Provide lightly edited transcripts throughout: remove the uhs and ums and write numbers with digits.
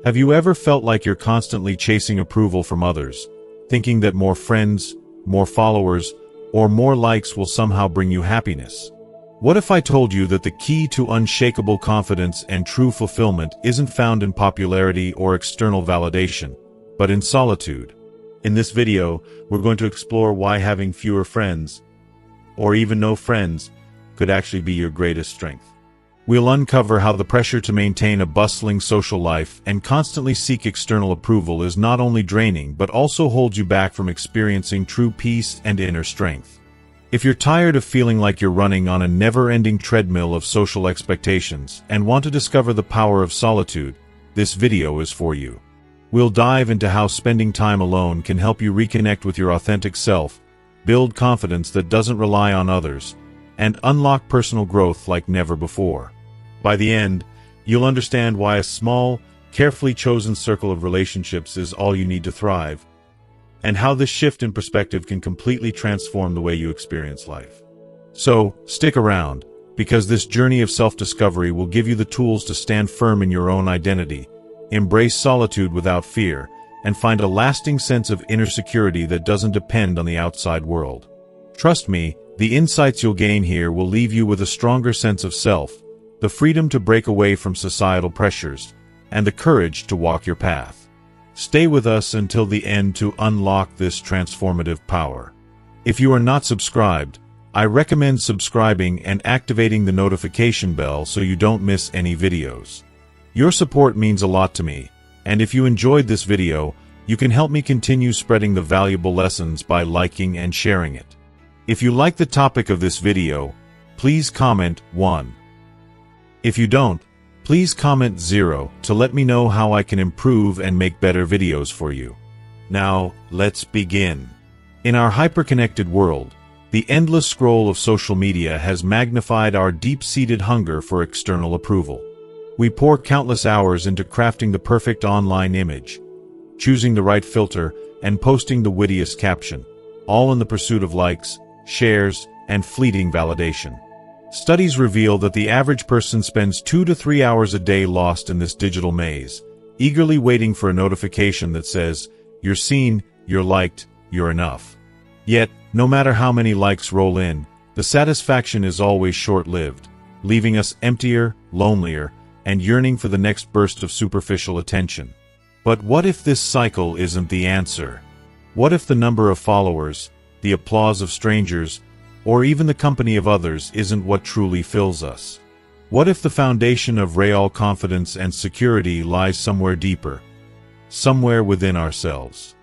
Have you ever felt like you're constantly chasing approval from others, thinking that more friends, more followers, or more likes will somehow bring you happiness? What if I told you that the key to unshakable confidence and true fulfillment isn't found in popularity or external validation, but in solitude? In this video, we're going to explore why having fewer friends, or even no friends, could actually be your greatest strength. We'll uncover how the pressure to maintain a bustling social life and constantly seek external approval is not only draining but also holds you back from experiencing true peace and inner strength. If you're tired of feeling like you're running on a never-ending treadmill of social expectations and want to discover the power of solitude, this video is for you. We'll dive into how spending time alone can help you reconnect with your authentic self, build confidence that doesn't rely on others, and unlock personal growth like never before. By the end, you'll understand why a small, carefully chosen circle of relationships is all you need to thrive, and how this shift in perspective can completely transform the way you experience life. So, stick around, because this journey of self-discovery will give you the tools to stand firm in your own identity, embrace solitude without fear, and find a lasting sense of inner security that doesn't depend on the outside world. Trust me, the insights you'll gain here will leave you with a stronger sense of self, the freedom to break away from societal pressures, and the courage to walk your path. Stay with us until the end to unlock this transformative power. If you are not subscribed, I recommend subscribing and activating the notification bell so you don't miss any videos. Your support means a lot to me, and if you enjoyed this video, you can help me continue spreading the valuable lessons by liking and sharing it. If you like the topic of this video, please comment 1. If you don't, please comment 0 to let me know how I can improve and make better videos for you. Now, let's begin. In our hyper-connected world, the endless scroll of social media has magnified our deep-seated hunger for external approval. We pour countless hours into crafting the perfect online image, choosing the right filter, and posting the wittiest caption, all in the pursuit of likes, shares, and fleeting validation. Studies reveal that the average person spends 2 to 3 hours a day lost in this digital maze, eagerly waiting for a notification that says, "You're seen, you're liked, you're enough." Yet, no matter how many likes roll in, the satisfaction is always short-lived, leaving us emptier, lonelier, and yearning for the next burst of superficial attention. But what if this cycle isn't the answer? What if the number of followers, the applause of strangers, or even the company of others isn't what truly fills us? What if the foundation of real confidence and security lies somewhere deeper, somewhere within ourselves?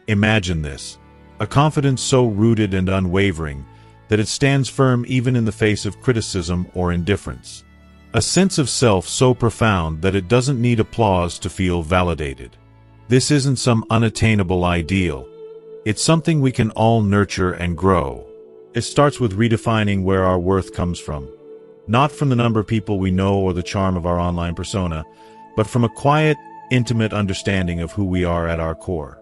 Imagine this, a confidence so rooted and unwavering that it stands firm even in the face of criticism or indifference. A sense of self so profound that it doesn't need applause to feel validated. This isn't some unattainable ideal. It's something we can all nurture and grow. It starts with redefining where our worth comes from. Not from the number of people we know or the charm of our online persona, but from a quiet, intimate understanding of who we are at our core.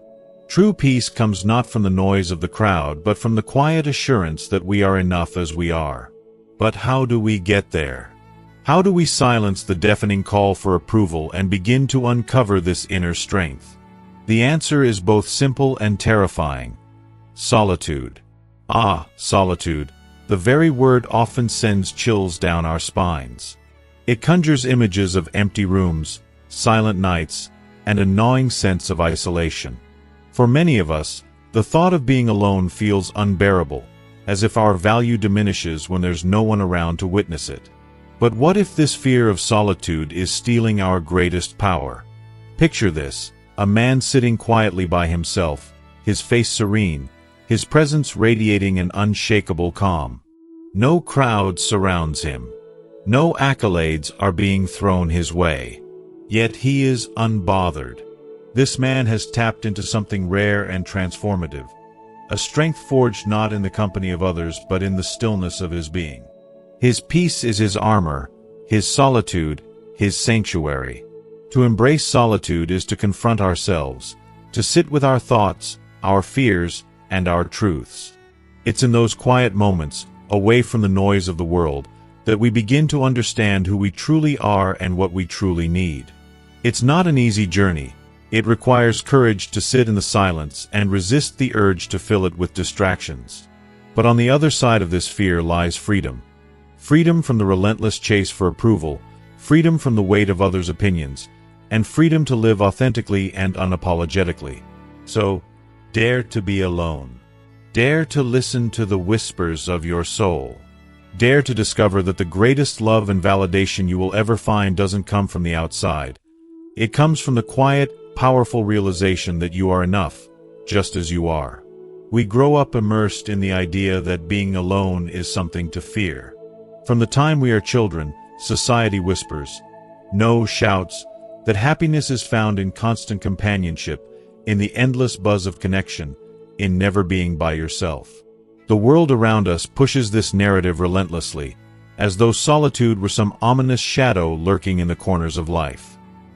True peace comes not from the noise of the crowd, but from the quiet assurance that we are enough as we are. But how do we get there? How do we silence the deafening call for approval and begin to uncover this inner strength? The answer is both simple and terrifying: solitude. Ah, solitude, the very word often sends chills down our spines. It conjures images of empty rooms, silent nights, and a gnawing sense of isolation. For many of us, the thought of being alone feels unbearable, as if our value diminishes when there's no one around to witness it. But what if this fear of solitude is stealing our greatest power? Picture this, a man sitting quietly by himself, his face serene, his presence radiating an unshakable calm. No crowd surrounds him. No accolades are being thrown his way. Yet he is unbothered. This man has tapped into something rare and transformative, a strength forged not in the company of others but in the stillness of his being. His peace is his armor, his solitude, his sanctuary. To embrace solitude is to confront ourselves, to sit with our thoughts, our fears, and our truths. It's in those quiet moments, away from the noise of the world, that we begin to understand who we truly are and what we truly need. It's not an easy journey. It requires courage to sit in the silence and resist the urge to fill it with distractions. But on the other side of this fear lies freedom. Freedom from the relentless chase for approval, freedom from the weight of others' opinions, and freedom to live authentically and unapologetically. So, dare to be alone. Dare to listen to the whispers of your soul. Dare to discover that the greatest love and validation you will ever find doesn't come from the outside. It comes from the quiet, powerful realization that you are enough, just as you are. We grow up immersed in the idea that being alone is something to fear. From the time we are children, society whispers, no shouts, that happiness is found in constant companionship, in the endless buzz of connection, in never being by yourself. The world around us pushes this narrative relentlessly, as though solitude were some ominous shadow lurking in the corners of life.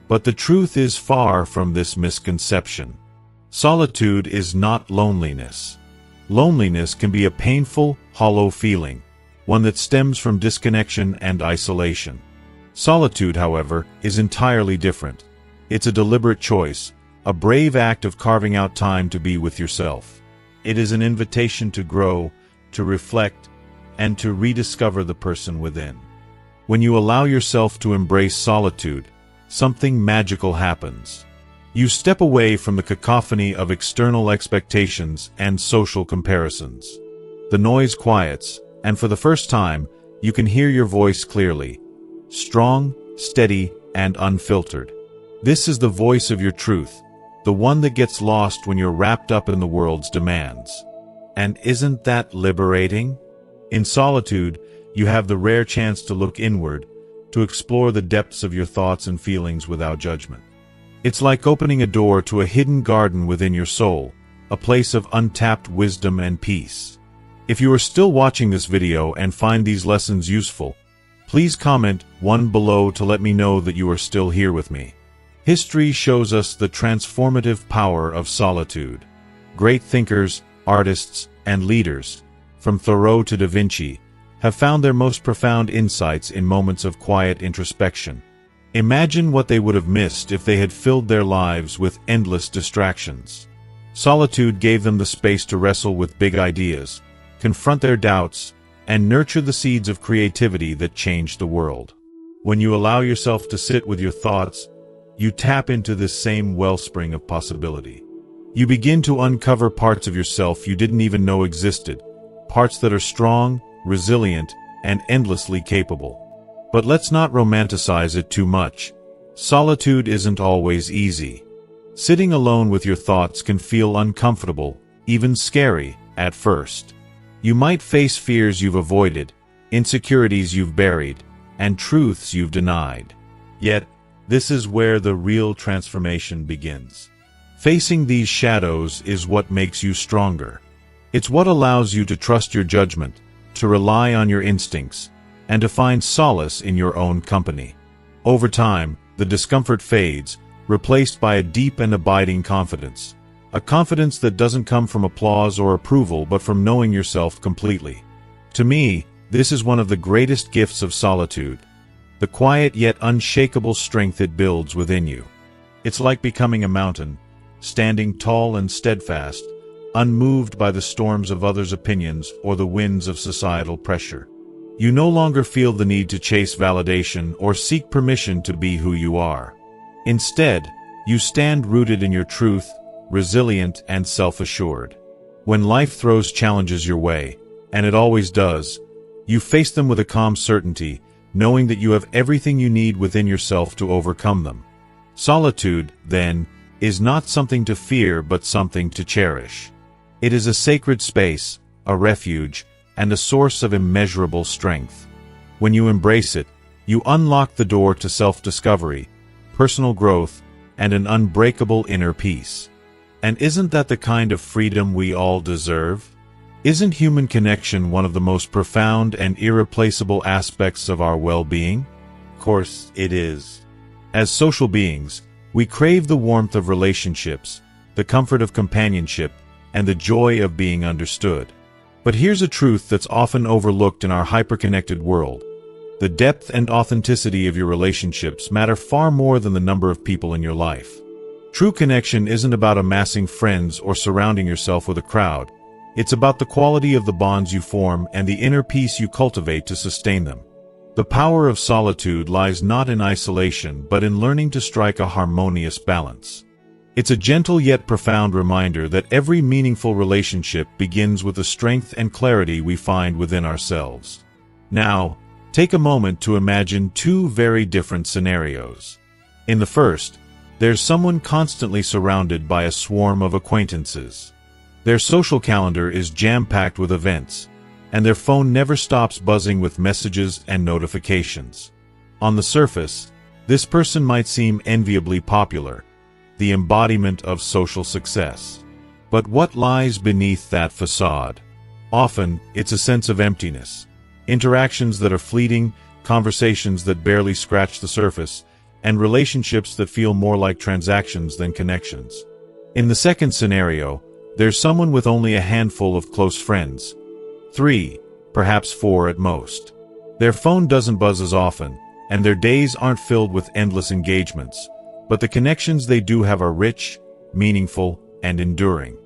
But the truth is far from this misconception. Solitude is not loneliness. Loneliness can be a painful, hollow feeling, one that stems from disconnection and isolation. Solitude, however, is entirely different. It's a deliberate choice, a brave act of carving out time to be with yourself. It is an invitation to grow, to reflect, and to rediscover the person within. When you allow yourself to embrace solitude, something magical happens. You step away from the cacophony of external expectations and social comparisons. The noise quiets, and for the first time, you can hear your voice clearly. Strong, steady, and unfiltered. This is the voice of your truth, the one that gets lost when you're wrapped up in the world's demands. And isn't that liberating? In solitude, you have the rare chance to look inward, to explore the depths of your thoughts and feelings without judgment. It's like opening a door to a hidden garden within your soul, a place of untapped wisdom and peace. If you are still watching this video and find these lessons useful, please comment one below to let me know that you are still here with me. History shows us the transformative power of solitude. Great thinkers, artists, and leaders, from Thoreau to Da Vinci, have found their most profound insights in moments of quiet introspection. Imagine what they would have missed if they had filled their lives with endless distractions. Solitude gave them the space to wrestle with big ideas, confront their doubts, and nurture the seeds of creativity that changed the world. When you allow yourself to sit with your thoughts, you tap into this same wellspring of possibility. You begin to uncover parts of yourself you didn't even know existed, parts that are strong, resilient, and endlessly capable. But let's not romanticize it too much. Solitude isn't always easy. Sitting alone with your thoughts can feel uncomfortable, even scary, at first. You might face fears you've avoided, insecurities you've buried, and truths you've denied. Yet, this is where the real transformation begins. Facing these shadows is what makes you stronger. It's what allows you to trust your judgment, to rely on your instincts, and to find solace in your own company. Over time, the discomfort fades, replaced by a deep and abiding confidence. A confidence that doesn't come from applause or approval but from knowing yourself completely. To me, this is one of the greatest gifts of solitude. The quiet yet unshakable strength it builds within you. It's like becoming a mountain, standing tall and steadfast, unmoved by the storms of others' opinions or the winds of societal pressure. You no longer feel the need to chase validation or seek permission to be who you are. Instead, you stand rooted in your truth, resilient and self-assured. When life throws challenges your way, and it always does, you face them with a calm certainty, knowing that you have everything you need within yourself to overcome them. Solitude, then, is not something to fear but something to cherish. It is a sacred space, a refuge, and a source of immeasurable strength. When you embrace it, you unlock the door to self-discovery, personal growth, and an unbreakable inner peace. And isn't that the kind of freedom we all deserve? Isn't human connection one of the most profound and irreplaceable aspects of our well-being? Of course, it is. As social beings, we crave the warmth of relationships, the comfort of companionship, and the joy of being understood. But here's a truth that's often overlooked in our hyper-connected world. The depth and authenticity of your relationships matter far more than the number of people in your life. True connection isn't about amassing friends or surrounding yourself with a crowd. It's about the quality of the bonds you form and the inner peace you cultivate to sustain them. The power of solitude lies not in isolation but in learning to strike a harmonious balance. It's a gentle yet profound reminder that every meaningful relationship begins with the strength and clarity we find within ourselves. Now, take a moment to imagine two very different scenarios. In the first, there's someone constantly surrounded by a swarm of acquaintances. Their social calendar is jam-packed with events, and their phone never stops buzzing with messages and notifications. On the surface, this person might seem enviably popular, the embodiment of social success. But what lies beneath that facade? Often, it's a sense of emptiness. Interactions that are fleeting, conversations that barely scratch the surface, and relationships that feel more like transactions than connections. In the second scenario, there's someone with only a handful of close friends. 3, perhaps 4 at most. Their phone doesn't buzz as often, and their days aren't filled with endless engagements, but the connections they do have are rich, meaningful, and enduring.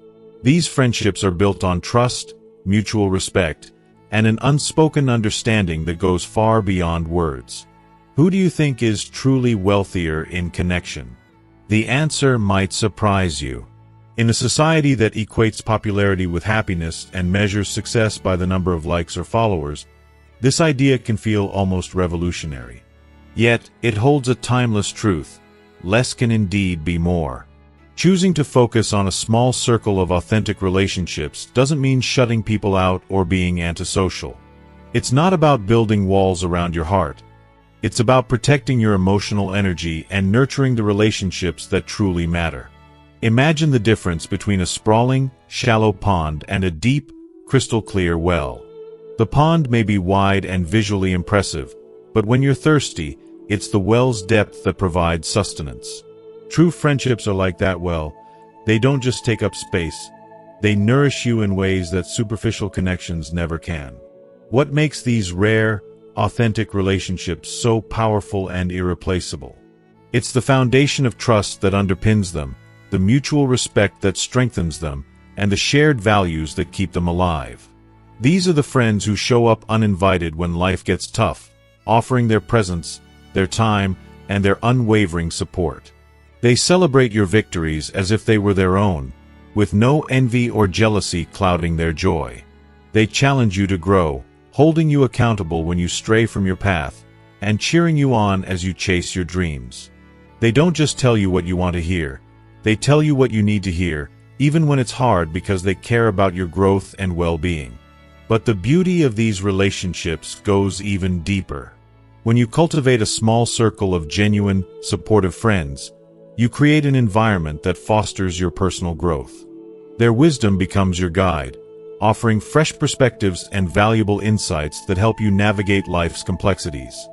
These friendships are built on trust, mutual respect, and an unspoken understanding that goes far beyond words. Who do you think is truly wealthier in connection? The answer might surprise you. In a society that equates popularity with happiness and measures success by the number of likes or followers, this idea can feel almost revolutionary. Yet, it holds a timeless truth: less can indeed be more. Choosing to focus on a small circle of authentic relationships doesn't mean shutting people out or being antisocial. It's not about building walls around your heart. It's about protecting your emotional energy and nurturing the relationships that truly matter. Imagine the difference between a sprawling, shallow pond and a deep, crystal-clear well. The pond may be wide and visually impressive, but when you're thirsty, it's the well's depth that provides sustenance. True friendships are like that well. They don't just take up space. They nourish you in ways that superficial connections never can. What makes these rare, authentic relationships so powerful and irreplaceable? It's the foundation of trust that underpins them, the mutual respect that strengthens them, and the shared values that keep them alive. These are the friends who show up uninvited when life gets tough, offering their presence, their time, and their unwavering support. They celebrate your victories as if they were their own, with no envy or jealousy clouding their joy. They challenge you to grow, holding you accountable when you stray from your path, and cheering you on as you chase your dreams. They don't just tell you what you want to hear. They tell you what you need to hear, even when it's hard, because they care about your growth and well-being. But the beauty of these relationships goes even deeper. When you cultivate a small circle of genuine, supportive friends, you create an environment that fosters your personal growth. Their wisdom becomes your guide, offering fresh perspectives and valuable insights that help you navigate life's complexities.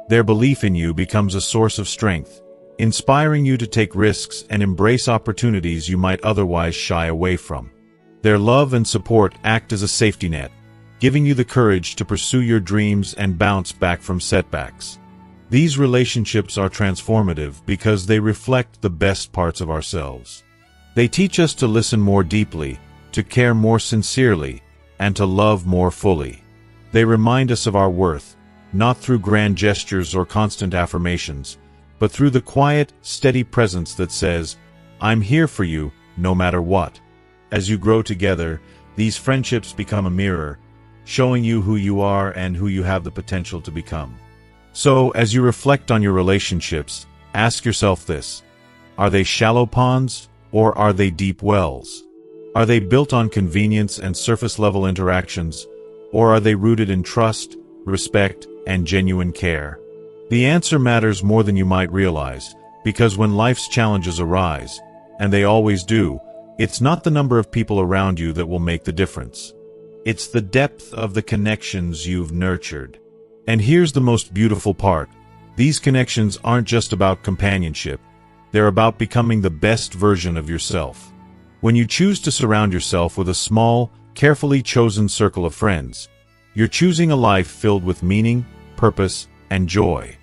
Their belief in you becomes a source of strength, inspiring you to take risks and embrace opportunities you might otherwise shy away from. Their love and support act as a safety net, giving you the courage to pursue your dreams and bounce back from setbacks. These relationships are transformative because they reflect the best parts of ourselves. They teach us to listen more deeply, to care more sincerely, and to love more fully. They remind us of our worth, not through grand gestures or constant affirmations, but through the quiet, steady presence that says, "I'm here for you, no matter what." As you grow together, these friendships become a mirror, showing you who you are and who you have the potential to become. So, as you reflect on your relationships, ask yourself this: are they shallow ponds, or are they deep wells? Are they built on convenience and surface-level interactions, or are they rooted in trust, respect, and genuine care? The answer matters more than you might realize, because when life's challenges arise, and they always do, it's not the number of people around you that will make the difference. It's the depth of the connections you've nurtured. And here's the most beautiful part: these connections aren't just about companionship, they're about becoming the best version of yourself. When you choose to surround yourself with a small, carefully chosen circle of friends, you're choosing a life filled with meaning, purpose, and joy.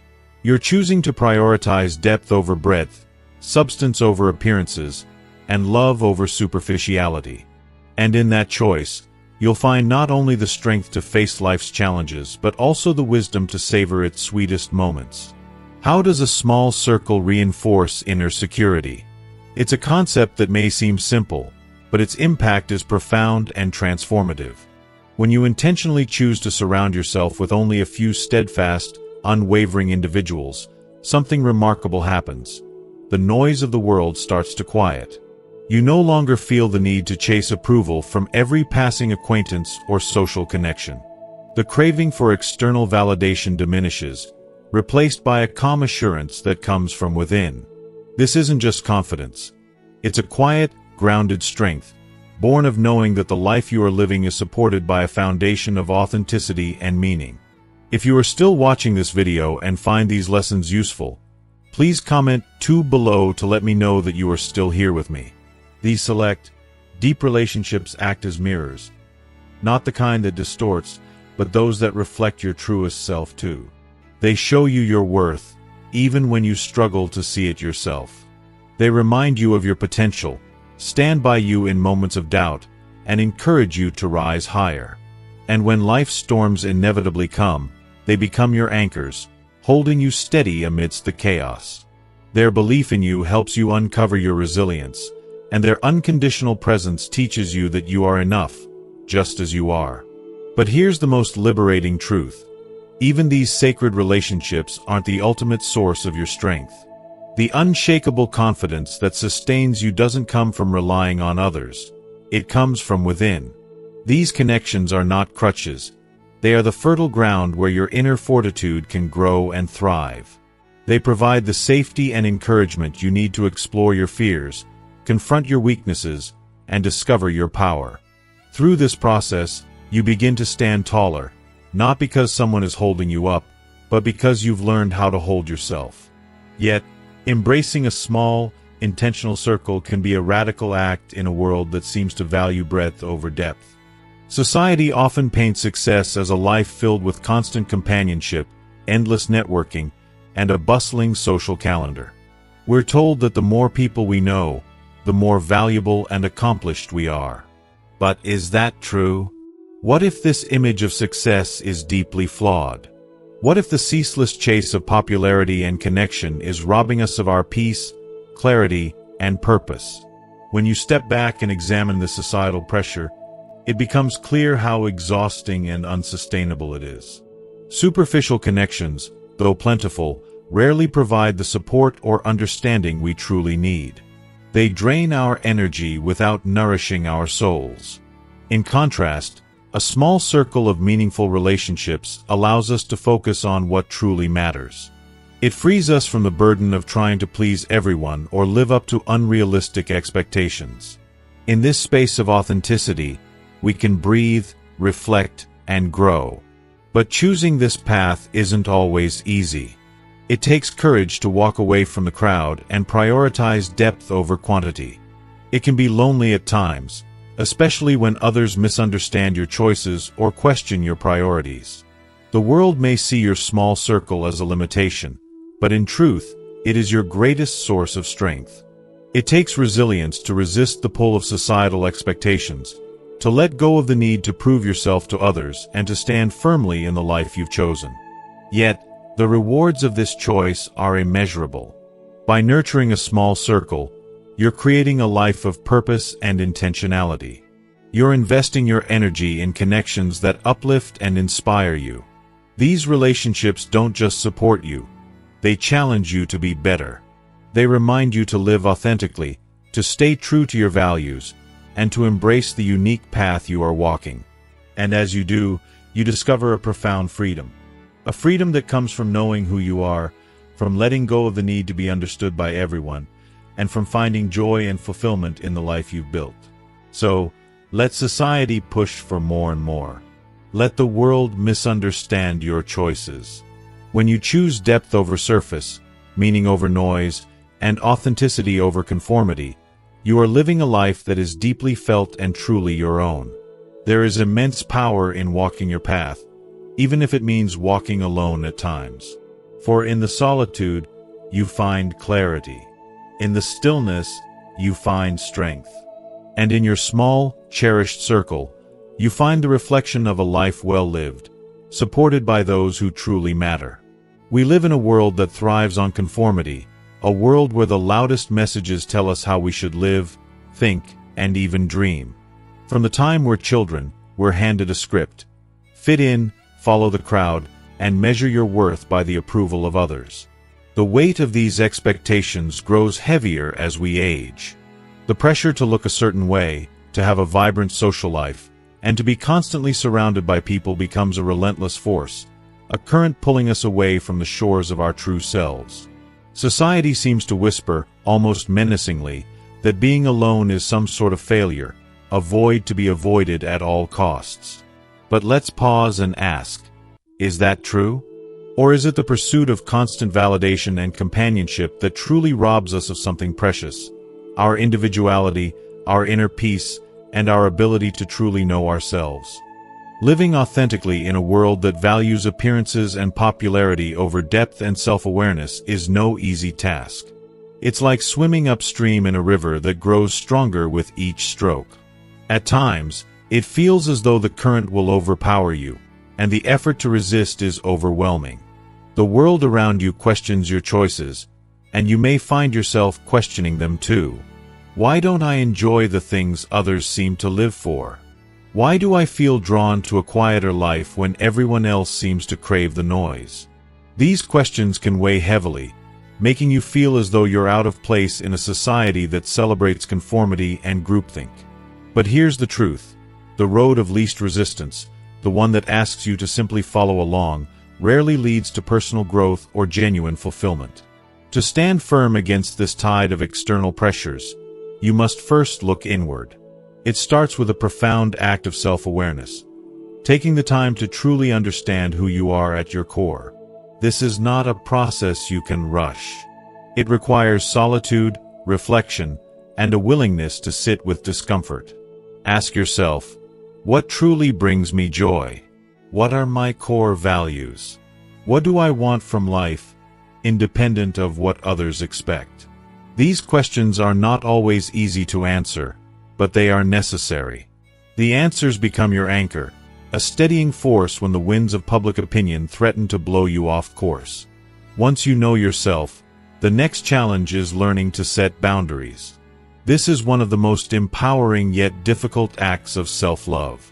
You're choosing to prioritize depth over breadth, substance over appearances, and love over superficiality. And in that choice, you'll find not only the strength to face life's challenges but also the wisdom to savor its sweetest moments. How does a small circle reinforce inner security? It's a concept that may seem simple, but its impact is profound and transformative. When you intentionally choose to surround yourself with only a few steadfast, unwavering individuals, something remarkable happens. The noise of the world starts to quiet. You no longer feel the need to chase approval from every passing acquaintance or social connection. The craving for external validation diminishes, replaced by a calm assurance that comes from within. This isn't just confidence. It's a quiet, grounded strength, born of knowing that the life you are living is supported by a foundation of authenticity and meaning. If you are still watching this video and find these lessons useful, please comment 2 below to let me know that you are still here with me. These select, deep relationships act as mirrors, not the kind that distorts, but those that reflect your truest self too. They show you your worth, even when you struggle to see it yourself. They remind you of your potential, stand by you in moments of doubt, and encourage you to rise higher. And when life's storms inevitably come, they become your anchors, holding you steady amidst the chaos. Their belief in you helps you uncover your resilience, and their unconditional presence teaches you that you are enough, just as you are. But here's the most liberating truth. Even these sacred relationships aren't the ultimate source of your strength. The unshakable confidence that sustains you doesn't come from relying on others. It comes from within. These connections are not crutches. They are the fertile ground where your inner fortitude can grow and thrive. They provide the safety and encouragement you need to explore your fears, confront your weaknesses, and discover your power. Through this process, you begin to stand taller, not because someone is holding you up, but because you've learned how to hold yourself. Yet, embracing a small, intentional circle can be a radical act in a world that seems to value breadth over depth. Society often paints success as a life filled with constant companionship, endless networking, and a bustling social calendar. We're told that the more people we know, the more valuable and accomplished we are. But is that true? What if this image of success is deeply flawed? What if the ceaseless chase of popularity and connection is robbing us of our peace, clarity, and purpose? When you step back and examine the societal pressure, it becomes clear how exhausting and unsustainable it is. Superficial connections, though plentiful, rarely provide the support or understanding we truly need. They drain our energy without nourishing our souls. In contrast, a small circle of meaningful relationships allows us to focus on what truly matters. It frees us from the burden of trying to please everyone or live up to unrealistic expectations. In this space of authenticity, we can breathe, reflect, and grow. But choosing this path isn't always easy. It takes courage to walk away from the crowd and prioritize depth over quantity. It can be lonely at times, especially when others misunderstand your choices or question your priorities. The world may see your small circle as a limitation, but in truth, it is your greatest source of strength. It takes resilience to resist the pull of societal expectations, to let go of the need to prove yourself to others, and to stand firmly in the life you've chosen. Yet, the rewards of this choice are immeasurable. By nurturing a small circle, you're creating a life of purpose and intentionality. You're investing your energy in connections that uplift and inspire you. These relationships don't just support you, they challenge you to be better. They remind you to live authentically, to stay true to your values, and to embrace the unique path you are walking. And as you do, you discover a profound freedom. A freedom that comes from knowing who you are, from letting go of the need to be understood by everyone, and from finding joy and fulfillment in the life you've built. So, let society push for more and more. Let the world misunderstand your choices. When you choose depth over surface, meaning over noise, and authenticity over conformity, you are living a life that is deeply felt and truly your own. There is immense power in walking your path, even if it means walking alone at times. For in the solitude, you find clarity. In the stillness, you find strength. And in your small, cherished circle, you find the reflection of a life well lived, supported by those who truly matter. We live in a world that thrives on conformity, a world where the loudest messages tell us how we should live, think, and even dream. From the time we're children, we're handed a script. Fit in, follow the crowd, and measure your worth by the approval of others. The weight of these expectations grows heavier as we age. The pressure to look a certain way, to have a vibrant social life, and to be constantly surrounded by people becomes a relentless force, a current pulling us away from the shores of our true selves. Society seems to whisper, almost menacingly, that being alone is some sort of failure, a void to be avoided at all costs. But let's pause and ask, is that true? Or is it the pursuit of constant validation and companionship that truly robs us of something precious? Our individuality, our inner peace, and our ability to truly know ourselves. Living authentically in a world that values appearances and popularity over depth and self-awareness is no easy task. It's like swimming upstream in a river that grows stronger with each stroke. At times, it feels as though the current will overpower you, and the effort to resist is overwhelming. The world around you questions your choices, and you may find yourself questioning them too. Why don't I enjoy the things others seem to live for? Why do I feel drawn to a quieter life when everyone else seems to crave the noise? These questions can weigh heavily, making you feel as though you're out of place in a society that celebrates conformity and groupthink. But here's the truth. The road of least resistance, the one that asks you to simply follow along, rarely leads to personal growth or genuine fulfillment. To stand firm against this tide of external pressures, you must first look inward. It starts with a profound act of self-awareness, taking the time to truly understand who you are at your core. This is not a process you can rush. It requires solitude, reflection, and a willingness to sit with discomfort. Ask yourself, what truly brings me joy? What are my core values? What do I want from life, independent of what others expect? These questions are not always easy to answer, but they are necessary. The answers become your anchor, a steadying force when the winds of public opinion threaten to blow you off course. Once you know yourself, the next challenge is learning to set boundaries. This is one of the most empowering yet difficult acts of self-love.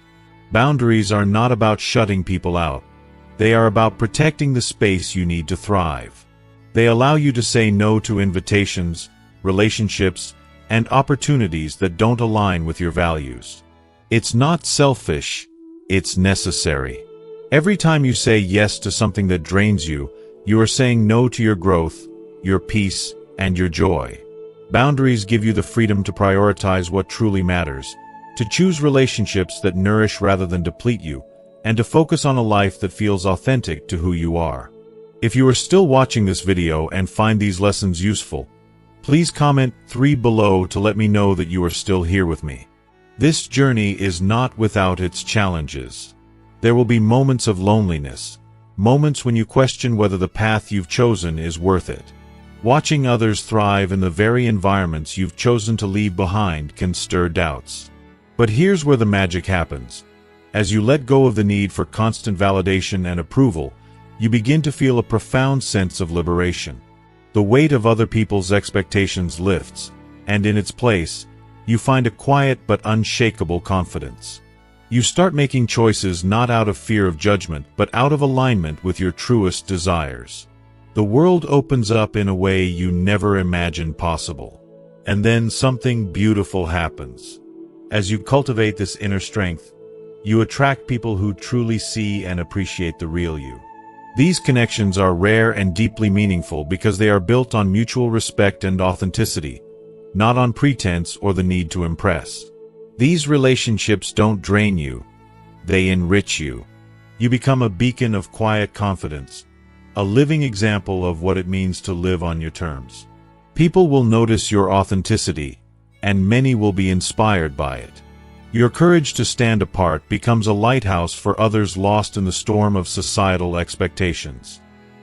Boundaries are not about shutting people out. They are about protecting the space you need to thrive. They allow you to say no to invitations, relationships, and opportunities that don't align with your values. It's not selfish, it's necessary. Every time you say yes to something that drains you, you are saying no to your growth, your peace, and your joy. Boundaries give you the freedom to prioritize what truly matters, to choose relationships that nourish rather than deplete you, and to focus on a life that feels authentic to who you are. If you are still watching this video and find these lessons useful, please comment 3 below to let me know that you are still here with me. This journey is not without its challenges. There will be moments of loneliness, moments when you question whether the path you've chosen is worth it. Watching others thrive in the very environments you've chosen to leave behind can stir doubts. But here's where the magic happens. As you let go of the need for constant validation and approval, you begin to feel a profound sense of liberation. The weight of other people's expectations lifts, and in its place, you find a quiet but unshakable confidence. You start making choices not out of fear of judgment, but out of alignment with your truest desires. The world opens up in a way you never imagined possible. And then something beautiful happens. As you cultivate this inner strength, you attract people who truly see and appreciate the real you. These connections are rare and deeply meaningful because they are built on mutual respect and authenticity, not on pretense or the need to impress. These relationships don't drain you, they enrich you. You become a beacon of quiet confidence, a living example of what it means to live on your terms. People will notice your authenticity, and many will be inspired by it. Your courage to stand apart becomes a lighthouse for others lost in the storm of societal expectations.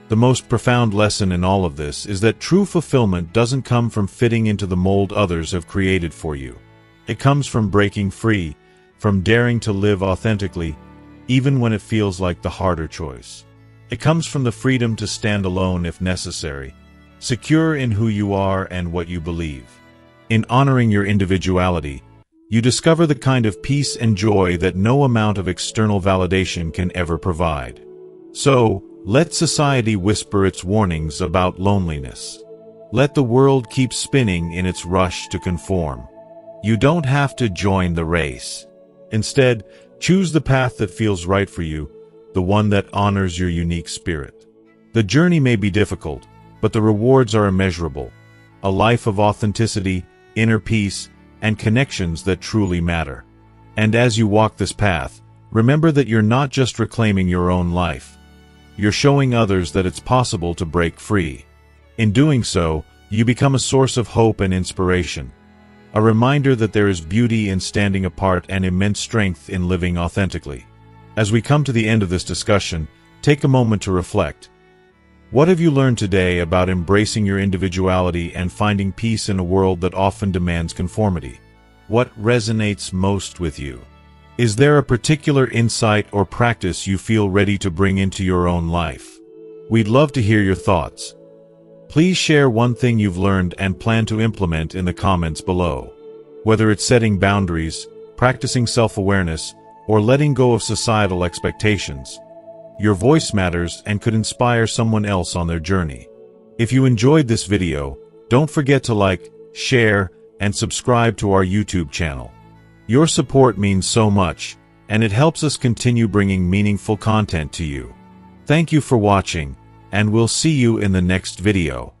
The most profound lesson in all of this is that true fulfillment doesn't come from fitting into the mold others have created for you. It comes from breaking free, from daring to live authentically, even when it feels like the harder choice. It comes from the freedom to stand alone if necessary, secure in who you are and what you believe. In honoring your individuality, you discover the kind of peace and joy that no amount of external validation can ever provide. So, let society whisper its warnings about loneliness. Let the world keep spinning in its rush to conform. You don't have to join the race. Instead, choose the path that feels right for you, the one that honors your unique spirit. The journey may be difficult, but the rewards are immeasurable. A life of authenticity, inner peace, and connections that truly matter. And as you walk this path, remember that you're not just reclaiming your own life. You're showing others that it's possible to break free. In doing so, you become a source of hope and inspiration. A reminder that there is beauty in standing apart and immense strength in living authentically. As we come to the end of this discussion, take a moment to reflect. What have you learned today about embracing your individuality and finding peace in a world that often demands conformity? What resonates most with you? Is there a particular insight or practice you feel ready to bring into your own life? We'd love to hear your thoughts. Please share one thing you've learned and plan to implement in the comments below. Whether it's setting boundaries, practicing self-awareness, or letting go of societal expectations, your voice matters and could inspire someone else on their journey. If you enjoyed this video, don't forget to like, share, and subscribe to our YouTube channel. Your support means so much, and it helps us continue bringing meaningful content to you. Thank you for watching, and we'll see you in the next video.